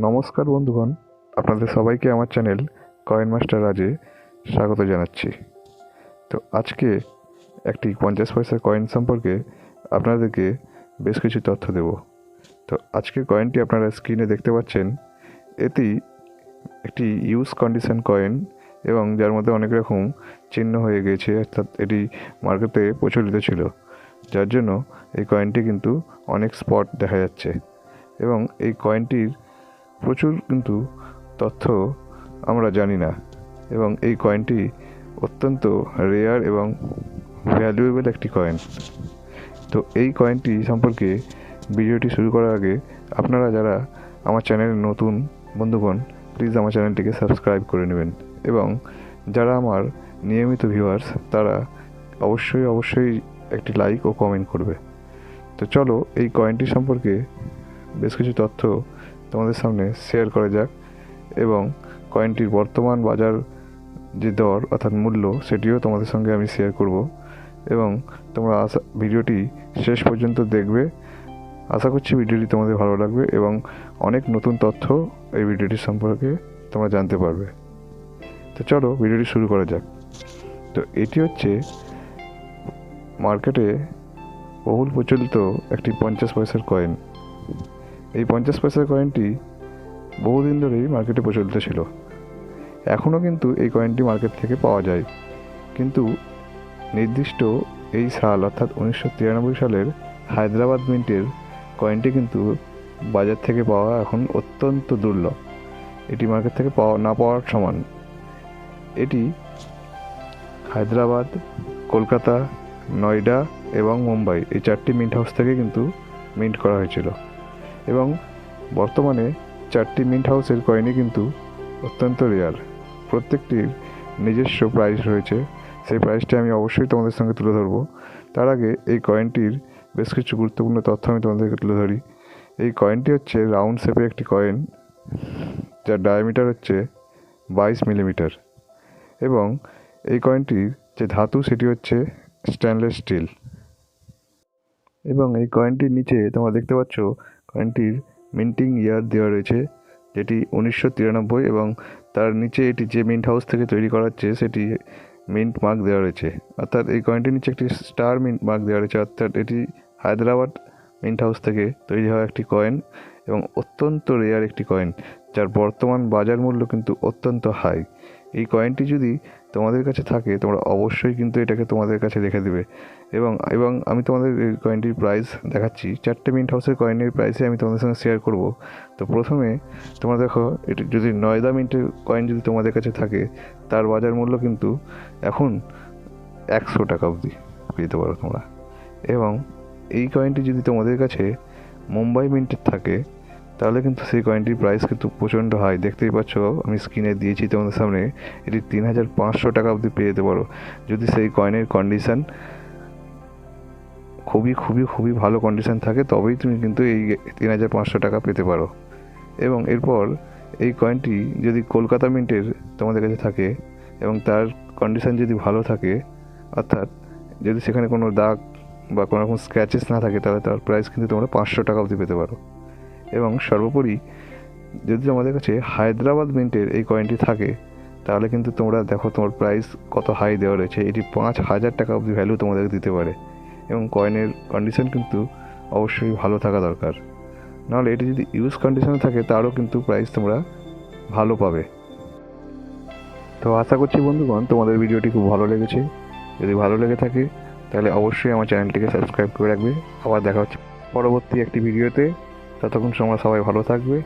নমস্কার বন্ধুগণ, আপনাদের সবাইকে আমার চ্যানেল কয়েন মাস্টার রাজে স্বাগত জানাচ্ছি। তো আজকে একটি 50 পয়সার কয়েন সম্পর্কে আপনাদেরকে বেশ কিছু তথ্য দেব। তো আজকের কয়েনটি আপনারা স্ক্রিনে দেখতে পাচ্ছেন। এটি একটি ইউজ কন্ডিশন কয়েন এবং যার মধ্যে অনেক রকম চিহ্ন হয়ে গেছে, অর্থাৎ এটি মার্কেটে প্রচলিত ছিল, যার জন্য এই কয়েনটি কিন্তু অনেক স্পট দেখা যাচ্ছে। এবং এই কয়েনটির প্রচুর কিন্তু তথ্য আমরা জানি না, এবং এই কয়েনটি অত্যন্ত রেয়ার এবং ভ্যালুয়েবল একটি কয়েন। তো এই কয়েনটি সম্পর্কে ভিডিওটি শুরু করার আগে আপনারা যারা আমার চ্যানেলে নতুন বন্ধুগণ, প্লিজ আমার চ্যানেলটিকে সাবস্ক্রাইব করে নেবেন, এবং যারা আমার নিয়মিত ভিউয়ার্স তারা অবশ্যই একটি লাইক ও কমেন্ট করবে। তো চলো এই কয়েনটি সম্পর্কে বেশ কিছু তথ্য তোমাদের সামনে শেয়ার করা যাক, এবং কয়েনটির বর্তমান বাজার যে দর অর্থাৎ মূল্য সেটিও তোমাদের সঙ্গে আমি শেয়ার করব, এবং তোমরা ভিডিওটি শেষ পর্যন্ত দেখবে। আশা করছি ভিডিওটি তোমাদের ভালো লাগবে এবং অনেক নতুন তথ্য এই ভিডিওটির সম্পর্কে তোমরা জানতে পারবে। তো চলো ভিডিওটি শুরু করা যাক। তো এটি হচ্ছে মার্কেটে বহুল প্রচলিত একটি 50 পয়সার কয়েন। এই 50 পয়সার কয়েনটি বহুদিন ধরেই মার্কেটে প্রচলিত ছিল। এখনও কিন্তু এই কয়েনটি মার্কেট থেকে পাওয়া যায়, কিন্তু নির্দিষ্ট এই সাল অর্থাৎ 1993 সালের হায়দ্রাবাদ মিন্টের কয়েনটি কিন্তু বাজার থেকে পাওয়া এখন অত্যন্ত দুর্লভ। এটি মার্কেট থেকে না পাওয়ার সমান। এটি হায়দ্রাবাদ, কলকাতা, নয়ডা এবং মুম্বাই এই 4টি মিন্ট হাউস থেকে কিন্তু মিন্ট করা হয়েছিল, এবং বর্তমানে 4টি মিন্ট হাউসের কয়েনই কিন্তু অত্যন্ত রেয়ার। প্রত্যেকটির নিজস্ব প্রাইস রয়েছে, সেই প্রাইসটি আমি অবশ্যই তোমাদের সঙ্গে তুলে ধরবো। তার আগে এই কয়েনটির বেশ কিছু গুরুত্বপূর্ণ তথ্য আমি তোমাদেরকে তুলে ধরি। এই কয়েনটি হচ্ছে রাউন্ড শেপের একটি কয়েন, যার ডায়ামিটার হচ্ছে 22 মিলিমিটার, এবং এই কয়েনটির যে ধাতু সেটি হচ্ছে স্টেনলেস স্টিল। এবং এই কয়েনটির নিচে তোমরা দেখতে পাচ্ছ কয়েনটির মিন্টিং ইয়ার দেওয়া রয়েছে, যেটি 1993, এবং তার নিচে এটি যে মিন্ট হাউস থেকে তৈরি করা হচ্ছে সেটি মিন্ট মার্ক দেওয়া রয়েছে। অর্থাৎ এই কয়েনটির নিচে একটি স্টার মিন্ট মার্ক দেওয়া রয়েছে, অর্থাৎ এটি হায়দ্রাবাদ মিন্ট হাউস থেকে তৈরি হওয়া একটি কয়েন এবং অত্যন্ত রেয়ার একটি কয়েন, যার বর্তমান বাজার মূল্য কিন্তু অত্যন্ত হাই। এই কয়েনটি যদি তোমাদের কাছে থাকে তোমরা অবশ্যই কিন্তু এটাকে তোমাদের কাছে রেখে দেবে। এবং আমি তোমাদের এই কয়েনটির প্রাইস দেখাচ্ছি। 4টে মিন্ট হাউসের কয়েনের প্রাইসে আমি তোমাদের সঙ্গে শেয়ার করব। তো প্রথমে তোমরা দেখো, এটি যদি নয়দা মিন্টের কয়েন যদি তোমাদের কাছে থাকে তার বাজার মূল্য কিন্তু এখন 100 টাকা অবধি পেতে পারো তোমরা। এবং এই কয়েনটি যদি তোমাদের কাছে মুম্বাই মিন্টের থাকে তাহলে কিন্তু সেই কয়েনটির প্রাইস কিন্তু প্রচণ্ড হাই। দেখতেই পাচ্ছ, আমি স্ক্রিনে দিয়েছি তোমাদের সামনে, এটি 3500 টাকা অবধি পেয়ে যেতে পারো, যদি সেই কয়েনের কন্ডিশান খুবই ভালো কন্ডিশান থাকে, তবেই তুমি কিন্তু এই 3500 টাকা পেতে পারো। এবং এরপর এই কয়েনটি যদি কলকাতা মিন্টের তোমাদের কাছে থাকে এবং তার কন্ডিশান যদি ভালো থাকে, অর্থাৎ যদি সেখানে কোনো দাগ বা কোনো রকম স্ক্র্যাচেস না থাকে, তাহলে তার প্রাইস কিন্তু তোমরা 500 টাকা অবধি পেতে পারো। এবং সর্বোপরি যদি তোমাদের কাছে হায়দ্রাবাদ মিন্টের এই কয়েনটি থাকে তাহলে কিন্তু তোমরা দেখো তোমার প্রাইস কত হাই দেওয়া রয়েছে, এটি 5000 টাকা অবধি ভ্যালু তোমাদেরকে দিতে পারে। এবং কয়েনের কন্ডিশন কিন্তু অবশ্যই ভালো থাকা দরকার, নাহলে এটি যদি ইউজ কন্ডিশনে থাকে তারও কিন্তু প্রাইস তোমরা ভালো পাবে। তো আশা করছি বন্ধুগণ তোমাদের ভিডিওটি খুব ভালো লেগেছে। যদি ভালো লেগে থাকে তাহলে অবশ্যই আমার চ্যানেলটিকে সাবস্ক্রাইব করে রাখবে। আবার দেখা হচ্ছে পরবর্তী একটি ভিডিওতে। ততক্ষণ তোমরা সবাই ভালো থাকবে।